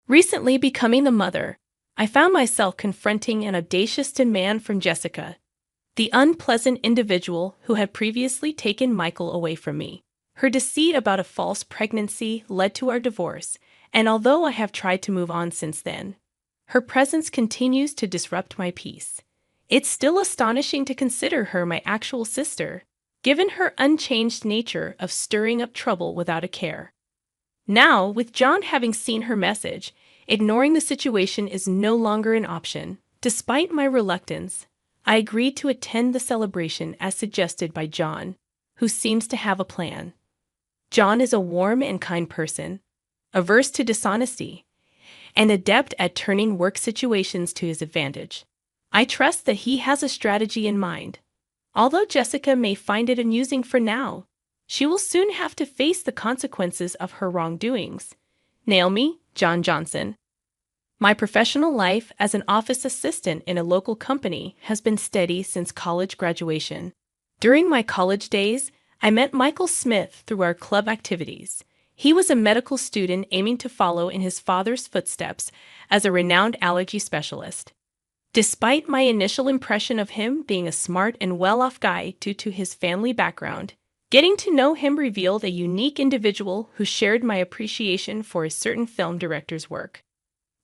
Recently becoming the mother, I found myself confronting an audacious demand from Jessica, the unpleasant individual who had previously taken Michael away from me. Her deceit about a false pregnancy led to our divorce, and although I have tried to move on since then, her presence continues to disrupt my peace. It's still astonishing to consider her my actual sister, given her unchanged nature of stirring up trouble without a care. Now, with John having seen her message, ignoring the situation is no longer an option. Despite my reluctance, I agreed to attend the celebration as suggested by John, who seems to have a plan. John is a warm and kind person, averse to dishonesty, and adept at turning work situations to his advantage. I trust that he has a strategy in mind. Although Jessica may find it amusing for now, she will soon have to face the consequences of her wrongdoings. Naomi, John Johnson. My professional life as an office assistant in a local company has been steady since college graduation. During my college days, I met Michael Smith through our club activities. He was a medical student aiming to follow in his father's footsteps as a renowned allergy specialist. Despite my initial impression of him being a smart and well-off guy due to his family background, getting to know him revealed a unique individual who shared my appreciation for a certain film director's work.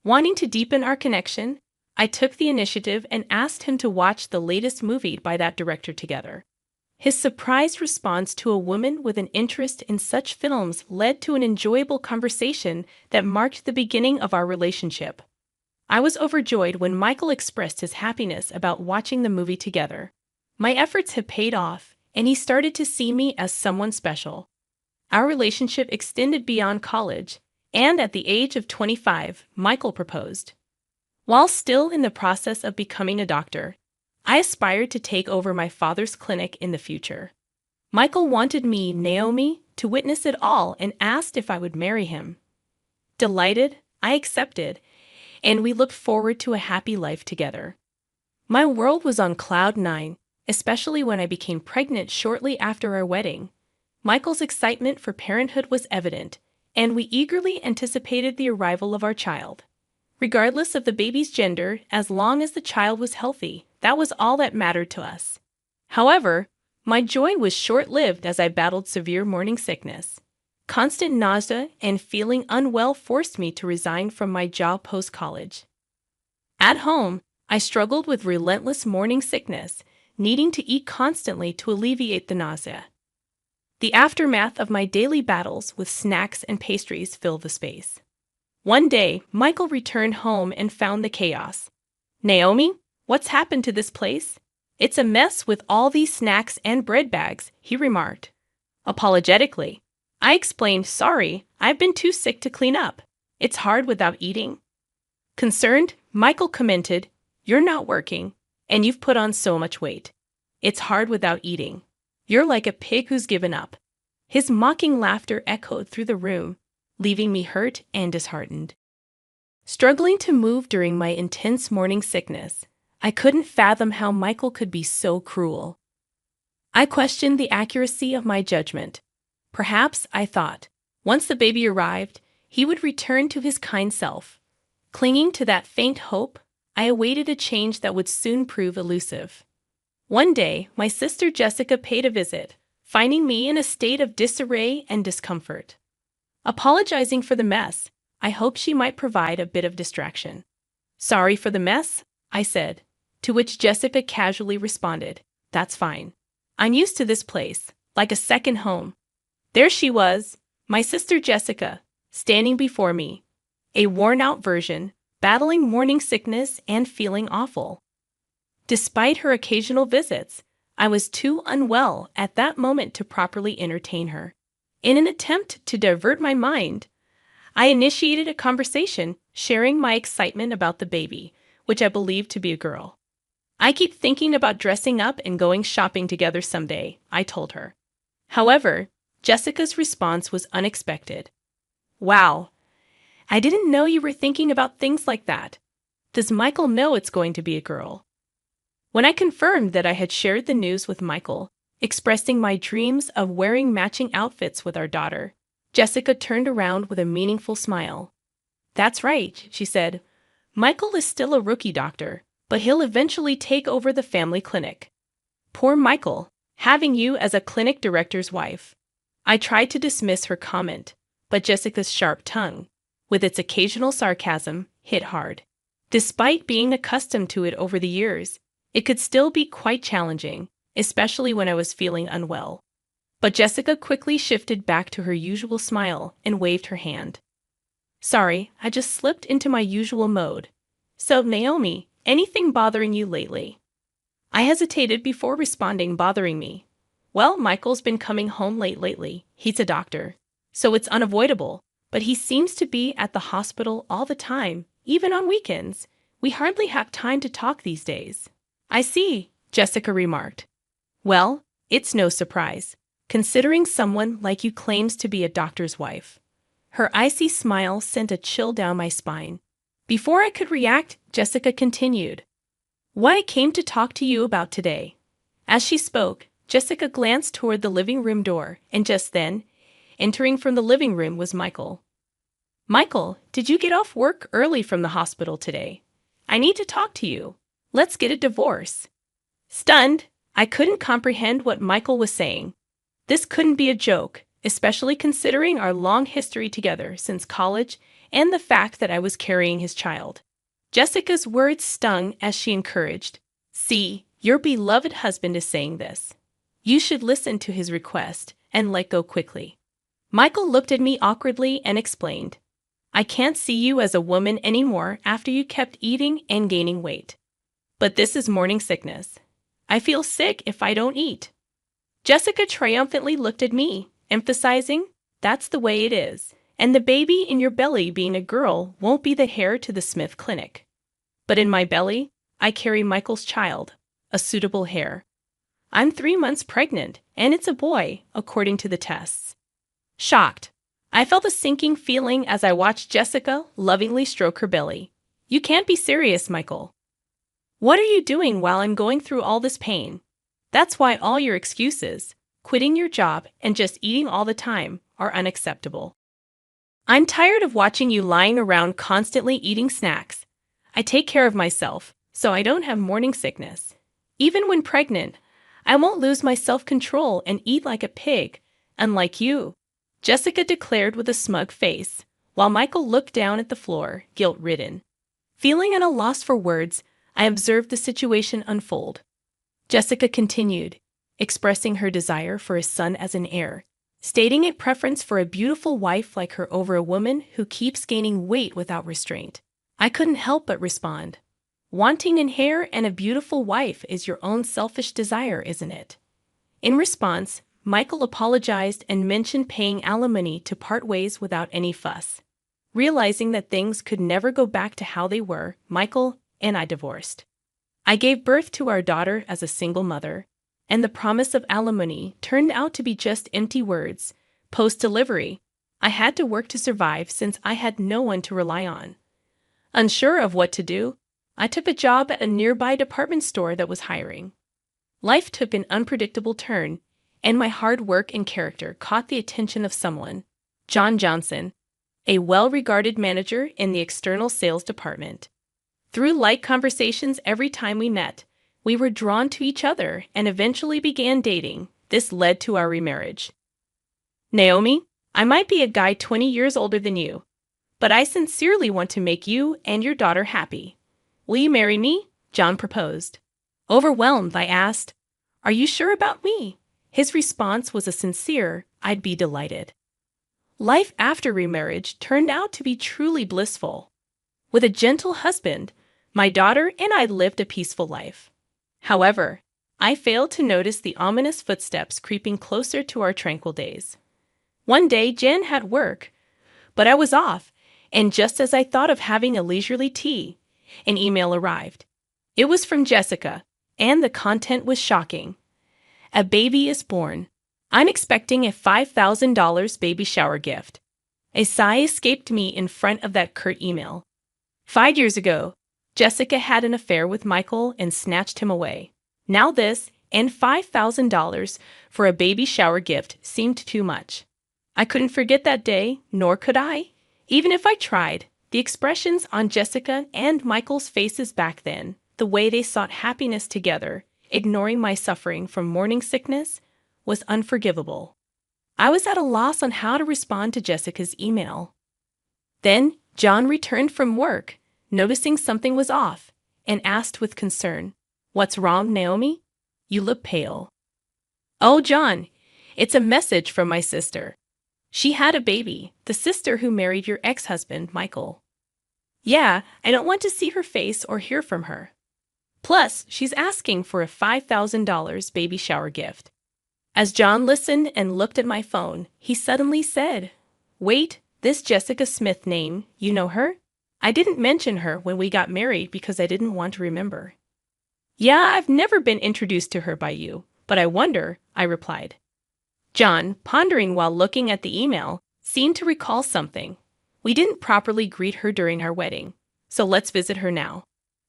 Wanting to deepen our connection, I took the initiative and asked him to watch the latest movie by that director together. His surprised response to a woman with an interest in such films led to an enjoyable conversation that marked the beginning of our relationship. I was overjoyed when Michael expressed his happiness about watching the movie together. My efforts have paid off, and he started to see me as someone special. Our relationship extended beyond college, and at the age of 25, Michael proposed. While still in the process of becoming a doctor, I aspired to take over my father's clinic in the future. Michael wanted me, Naomi, to witness it all and asked if I would marry him. Delighted, I accepted, and we looked forward to a happy life together. My world was on cloud nine, especially when I became pregnant shortly after our wedding. Michael's excitement for parenthood was evident, and we eagerly anticipated the arrival of our child. Regardless of the baby's gender, as long as the child was healthy, that was all that mattered to us. However, my joy was short-lived as I battled severe morning sickness. Constant nausea and feeling unwell forced me to resign from my job post-college. At home, I struggled with relentless morning sickness, needing to eat constantly to alleviate the nausea. The aftermath of my daily battles with snacks and pastries filled the space. One day, Michael returned home and found the chaos. "Naomi, what's happened to this place? It's a mess with all these snacks and bread bags," he remarked. Apologetically, I explained, "Sorry, I've been too sick to clean up. It's hard without eating." Concerned, Michael commented, "You're not working, and you've put on so much weight. It's hard without eating. You're like a pig who's given up." His mocking laughter echoed through the room, leaving me hurt and disheartened. Struggling to move during my intense morning sickness, I couldn't fathom how Michael could be so cruel. I questioned the accuracy of my judgment. Perhaps, I thought, once the baby arrived, he would return to his kind self. Clinging to that faint hope, I awaited a change that would soon prove elusive. One day, my sister Jessica paid a visit, finding me in a state of disarray and discomfort. Apologizing for the mess, I hoped she might provide a bit of distraction. "Sorry for the mess," I said, to which Jessica casually responded, "That's fine. I'm used to this place, like a second home." There she was, my sister Jessica, standing before me, a worn-out version, battling morning sickness and feeling awful. Despite her occasional visits, I was too unwell at that moment to properly entertain her. In an attempt to divert my mind, I initiated a conversation, sharing my excitement about the baby, which I believed to be a girl. "I keep thinking about dressing up and going shopping together someday," I told her. However, Jessica's response was unexpected. "Wow, I didn't know you were thinking about things like that. Does Michael know it's going to be a girl?" When I confirmed that I had shared the news with Michael, expressing my dreams of wearing matching outfits with our daughter, Jessica turned around with a meaningful smile. That's right, she said. Michael is still a rookie doctor, but he'll eventually take over the family clinic. Poor Michael, having you as a clinic director's wife. I tried to dismiss her comment, but Jessica's sharp tongue, with its occasional sarcasm, hit hard. Despite being accustomed to it over the years, it could still be quite challenging, especially when I was feeling unwell. But Jessica quickly shifted back to her usual smile and waved her hand. Sorry, I just slipped into my usual mode. So, Naomi, anything bothering you lately? I hesitated before responding. Bothering me. Well, Michael's been coming home late lately. He's a doctor. So it's unavoidable, but he seems to be at the hospital all the time, even on weekends. We hardly have time to talk these days. I see, Jessica remarked. Well, it's no surprise, considering someone like you claims to be a doctor's wife. Her icy smile sent a chill down my spine. Before I could react, Jessica continued. What I came to talk to you about today. As she spoke, Jessica glanced toward the living room door, and just then, entering from the living room was Michael. Michael, did you get off work early from the hospital today? I need to talk to you. Let's get a divorce. Stunned, I couldn't comprehend what Michael was saying. This couldn't be a joke, especially considering our long history together since college and the fact that I was carrying his child. Jessica's words stung as she encouraged. See, your beloved husband is saying this. You should listen to his request and let go quickly. Michael looked at me awkwardly and explained. I can't see you as a woman anymore after you kept eating and gaining weight. But this is morning sickness. I feel sick if I don't eat. Jessica triumphantly looked at me, emphasizing, that's the way it is, and the baby in your belly being a girl won't be the heir to the Smith Clinic. But in my belly, I carry Michael's child, a suitable heir. I'm 3 months pregnant, and it's a boy, according to the tests. Shocked, I felt a sinking feeling as I watched Jessica lovingly stroke her belly. You can't be serious, Michael. What are you doing while I'm going through all this pain? That's why all your excuses, quitting your job and just eating all the time, are unacceptable. I'm tired of watching you lying around constantly eating snacks. I take care of myself, so I don't have morning sickness. Even when pregnant, I won't lose my self-control and eat like a pig, unlike you, Jessica declared with a smug face, while Michael looked down at the floor, guilt-ridden. Feeling at a loss for words, I observed the situation unfold. Jessica continued, expressing her desire for a son as an heir, stating a preference for a beautiful wife like her over a woman who keeps gaining weight without restraint. I couldn't help but respond. Wanting an heir and a beautiful wife is your own selfish desire, isn't it? In response, Michael apologized and mentioned paying alimony to part ways without any fuss. Realizing that things could never go back to how they were, Michael and I divorced. I gave birth to our daughter as a single mother, and the promise of alimony turned out to be just empty words. Post-delivery, I had to work to survive since I had no one to rely on. Unsure of what to do, I took a job at a nearby department store that was hiring. Life took an unpredictable turn, and my hard work and character caught the attention of someone, John Johnson, a well-regarded manager in the external sales department. Through light conversations every time we met, we were drawn to each other and eventually began dating. This led to our remarriage. Naomi, I might be a guy 20 years older than you, but I sincerely want to make you and your daughter happy. Will you marry me? John proposed. Overwhelmed, I asked, Are you sure about me? His response was a sincere, I'd be delighted. Life after remarriage turned out to be truly blissful. With a gentle husband, my daughter and I lived a peaceful life. However, I failed to notice the ominous footsteps creeping closer to our tranquil days. One day, Jen had work, but I was off, and just as I thought of having a leisurely tea, an email arrived. It was from Jessica, and the content was shocking. A baby is born. I'm expecting a $5,000 baby shower gift. A sigh escaped me in front of that curt email. 5 years ago, Jessica had an affair with Michael and snatched him away. Now this, and $5,000 for a baby shower gift seemed too much. I couldn't forget that day, nor could I. Even if I tried, The expressions on Jessica and Michael's faces back then, the way they sought happiness together, ignoring my suffering from morning sickness, was unforgivable. I was at a loss on how to respond to Jessica's email. Then, John returned from work, noticing something was off, and asked with concern, "What's wrong, Naomi? You look pale." "Oh, John, it's a message from my sister. She had a baby, the sister who married your ex-husband, Michael. Yeah, I don't want to see her face or hear from her. Plus, she's asking for a $5,000 baby shower gift." As John listened and looked at my phone, he suddenly said, "Wait, this Jessica Smith name, you know her? I didn't mention her when we got married because I didn't want to remember." "Yeah, I've never been introduced to her by you, but I wonder," I replied. John, pondering while looking at the email, seemed to recall something. "We didn't properly greet her during our wedding, so let's visit her now.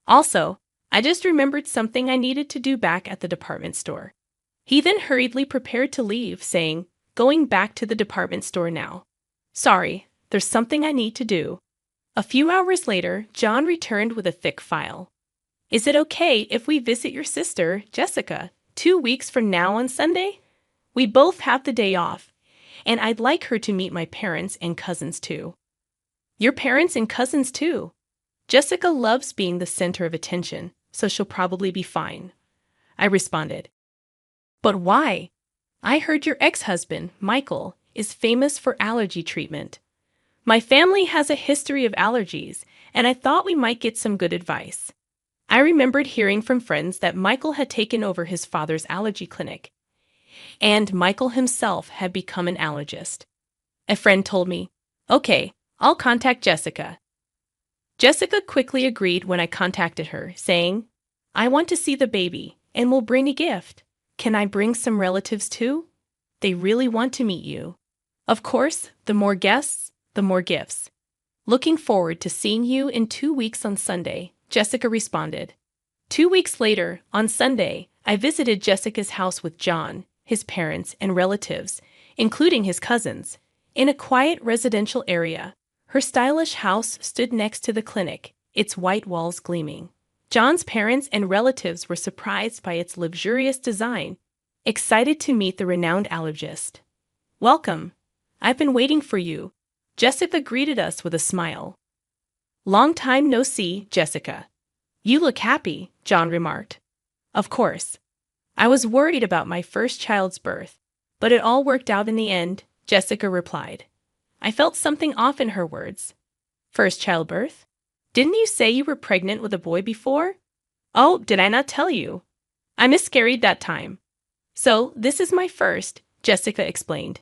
Also, I just remembered something I needed to do back at the department store." He then hurriedly prepared to leave, saying, "Going back to the department store now. Sorry, there's something I need to do." A few hours later, John returned with a thick file. "Is it okay if we visit your sister, Jessica, 2 weeks from now on Sunday? We both have the day off, and I'd like her to meet my parents and cousins too." "Your parents and cousins too?" "Jessica loves being the center of attention, so she'll probably be fine," I responded. "But why? I heard your ex-husband, Michael, is famous for allergy treatment. My family has a history of allergies, and I thought we might get some good advice." I remembered hearing from friends that Michael had taken over his father's allergy clinic, and Michael himself had become an allergist. A friend told me, "Okay, I'll contact Jessica." Jessica quickly agreed when I contacted her, saying, "I want to see the baby, and will bring a gift. Can I bring some relatives too? They really want to meet you. Of course, the more guests, the more gifts. Looking forward to seeing you in 2 weeks on Sunday," Jessica responded. 2 weeks later, on Sunday, I visited Jessica's house with John, his parents, and relatives, including his cousins, in a quiet residential area. Her stylish house stood next to the clinic, its white walls gleaming. John's parents and relatives were surprised by its luxurious design, excited to meet the renowned allergist. "Welcome. I've been waiting for you," Jessica greeted us with a smile. "Long time no see, Jessica. You look happy," John remarked. Of course. I was worried about my first child's birth, but it all worked out in the end, Jessica replied. I felt something off in her words. "First childbirth? Didn't you say you were pregnant with a boy before?" "Oh, did I not tell you? I miscarried that time. So, this is my first," Jessica explained.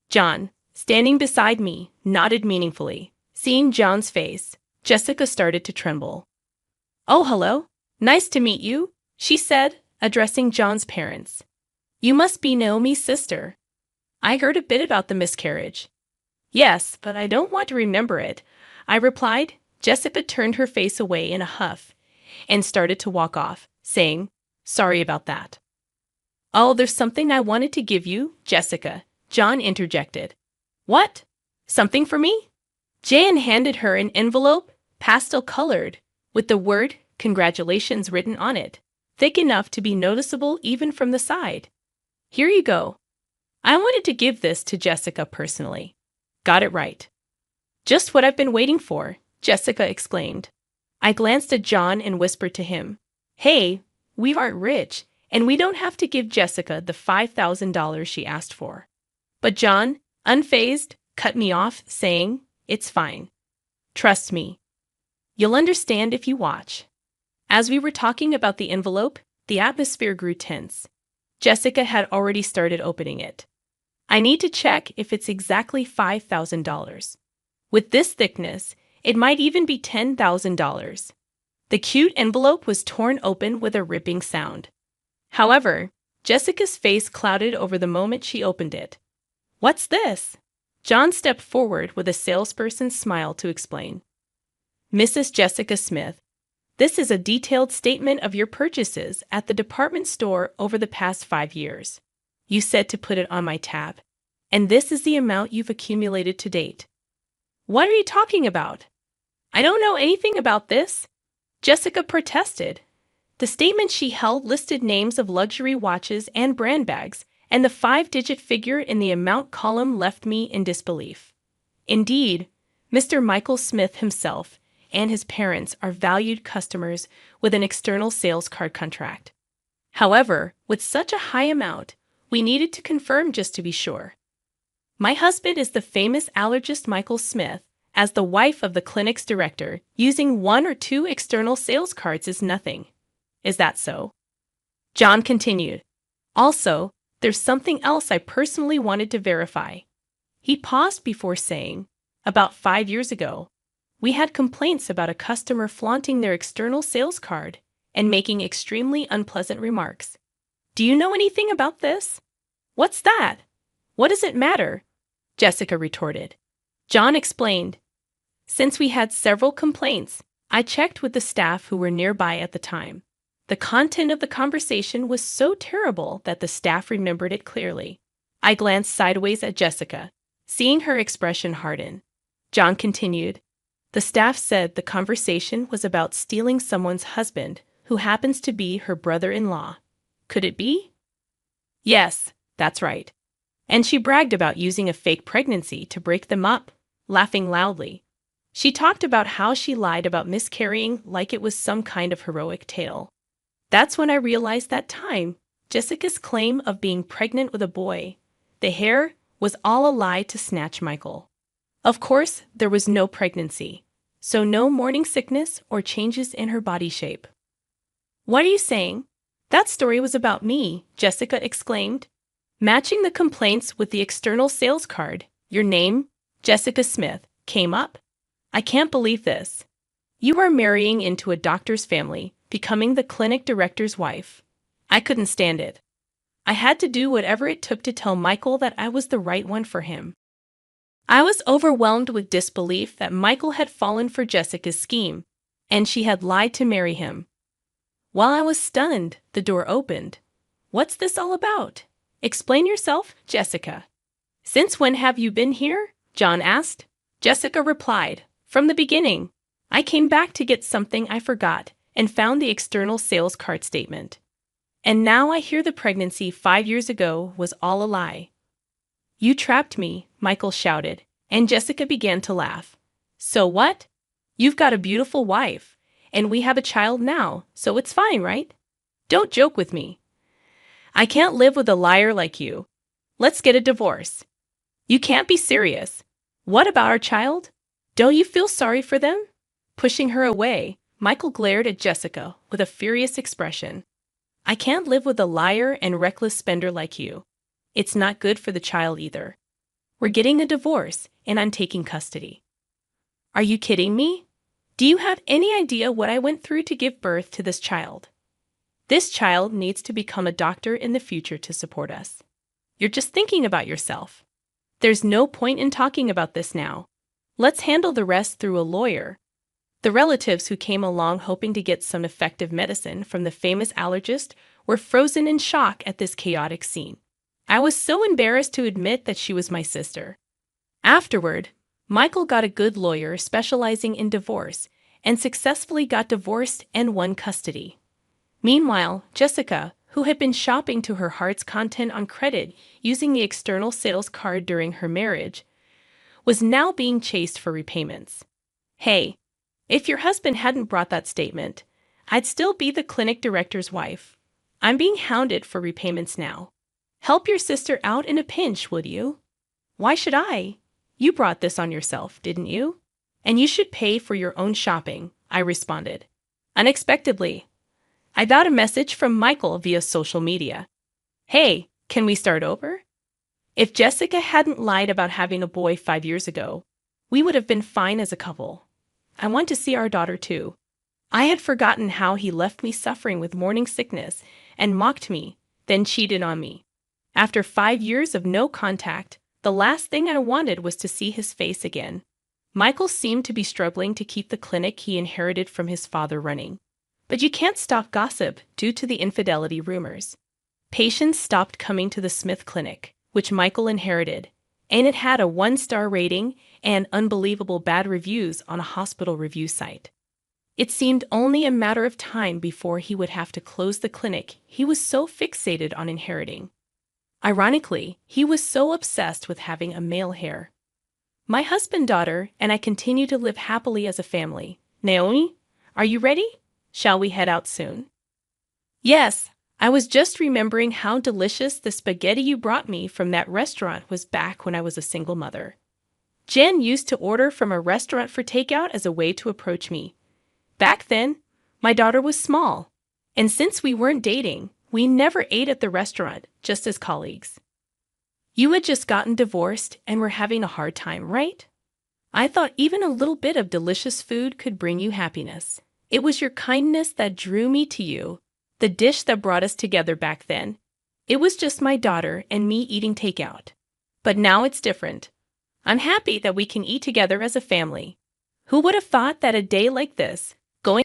John, standing beside me, nodded meaningfully. Seeing John's face, Jessica started to tremble. "Oh, hello. Nice to meet you," she said, addressing John's parents. "You must be Naomi's sister. I heard a bit about the miscarriage." "Yes, but I don't want to remember it," I replied. Jessica turned her face away in a huff and started to walk off, saying, "Sorry about that." "Oh, there's something I wanted to give you, Jessica," John interjected. "What? Something for me?" Jan handed her an envelope, pastel-colored, with the word "Congratulations" written on it, thick enough to be noticeable even from the side. "Here you go. I wanted to give this to Jessica personally." "Got it right." "Just what I've been waiting for," Jessica exclaimed. I glanced at John and whispered to him, "Hey, we aren't rich, and we don't have to give Jessica the $5,000 she asked for." But John, unfazed, cut me off, saying, "It's fine. Trust me. You'll understand if you watch." As we were talking about the envelope, the atmosphere grew tense. Jessica had already started opening it. "I need to check if it's exactly $5,000. With this thickness, it might even be $10,000. The cute envelope was torn open with a ripping sound. However, Jessica's face clouded over the moment she opened it. "What's this?" John stepped forward with a salesperson's smile to explain. "Mrs. Jessica Smith, this is a detailed statement of your purchases at the department store over the past 5 years. You said to put it on my tab, and this is the amount you've accumulated to date." "What are you talking about?" I don't know anything about this, Jessica protested. The statement she held listed names of luxury watches and brand bags, and the five-digit figure in the amount column left me in disbelief. Indeed, Mr. Michael Smith himself and his parents are valued customers with an external sales card contract. However, with such a high amount, we needed to confirm just to be sure. My husband is the famous allergist Michael Smith. As the wife of the clinic's director, using one or two external sales cards is nothing. Is that so? John continued. Also, there's something else I personally wanted to verify. He paused before saying, about 5 years ago, we had complaints about a customer flaunting their external sales card and making extremely unpleasant remarks. Do you know anything about this? What's that? What does it matter? Jessica retorted. John explained. Since we had several complaints, I checked with the staff who were nearby at the time. The content of the conversation was so terrible that the staff remembered it clearly. I glanced sideways at Jessica, seeing her expression harden. John continued. The staff said the conversation was about stealing someone's husband, who happens to be her brother-in-law. Could it be? Yes, that's right. And she bragged about using a fake pregnancy to break them up, laughing loudly. She talked about how she lied about miscarrying like it was some kind of heroic tale. That's when I realized that time, Jessica's claim of being pregnant with a boy, the hair, was all a lie to snatch Michael. Of course, there was no pregnancy, so no morning sickness or changes in her body shape. What are you saying? That story was about me, Jessica exclaimed. Matching the complaints with the external sales card, your name, Jessica Smith, came up. I can't believe this. You are marrying into a doctor's family, becoming the clinic director's wife. I couldn't stand it. I had to do whatever it took to tell Michael that I was the right one for him. I was overwhelmed with disbelief that Michael had fallen for Jessica's scheme, and she had lied to marry him. While I was stunned, the door opened. What's this all about? Explain yourself, Jessica. Since when have you been here? John asked. Jessica replied, from the beginning. I came back to get something I forgot and found the external sales card statement. And now I hear the pregnancy 5 years ago was all a lie. You trapped me, Michael shouted, and Jessica began to laugh. So what? You've got a beautiful wife, and we have a child now, so it's fine, right? Don't joke with me. I can't live with a liar like you. Let's get a divorce. You can't be serious. What about our child? Don't you feel sorry for them? Pushing her away, Michael glared at Jessica with a furious expression. I can't live with a liar and reckless spender like you. It's not good for the child either. We're getting a divorce, and I'm taking custody. Are you kidding me? Do you have any idea what I went through to give birth to this child? This child needs to become a doctor in the future to support us. You're just thinking about yourself. There's no point in talking about this now. Let's handle the rest through a lawyer. The relatives who came along hoping to get some effective medicine from the famous allergist were frozen in shock at this chaotic scene. I was so embarrassed to admit that she was my sister. Afterward, Michael got a good lawyer specializing in divorce and successfully got divorced and won custody. Meanwhile, Jessica, who had been shopping to her heart's content on credit using the external sales card during her marriage, was now being chased for repayments. Hey, if your husband hadn't brought that statement, I'd still be the clinic director's wife. I'm being hounded for repayments now. Help your sister out in a pinch, would you? Why should I? You brought this on yourself, didn't you? And you should pay for your own shopping, I responded. Unexpectedly, I got a message from Michael via social media. Hey, can we start over? If Jessica hadn't lied about having a boy 5 years ago, we would have been fine as a couple. I want to see our daughter too. I had forgotten how he left me suffering with morning sickness and mocked me, then cheated on me. After 5 years of no contact, the last thing I wanted was to see his face again. Michael seemed to be struggling to keep the clinic he inherited from his father running. But you can't stop gossip due to the infidelity rumors. Patients stopped coming to the Smith Clinic, which Michael inherited, and it had a 1-star rating and unbelievable bad reviews on a hospital review site. It seemed only a matter of time before he would have to close the clinic he was so fixated on inheriting. Ironically, he was so obsessed with having a male heir. My husband, daughter, and I continue to live happily as a family. Naomi, are you ready? Shall we head out soon? Yes, I was just remembering how delicious the spaghetti you brought me from that restaurant was back when I was a single mother. Jen used to order from a restaurant for takeout as a way to approach me. Back then, my daughter was small, and since we weren't dating, we never ate at the restaurant, just as colleagues. You had just gotten divorced and were having a hard time, right? I thought even a little bit of delicious food could bring you happiness. It was your kindness that drew me to you, the dish that brought us together back then. It was just my daughter and me eating takeout. But now it's different. I'm happy that we can eat together as a family. Who would have thought that a day like this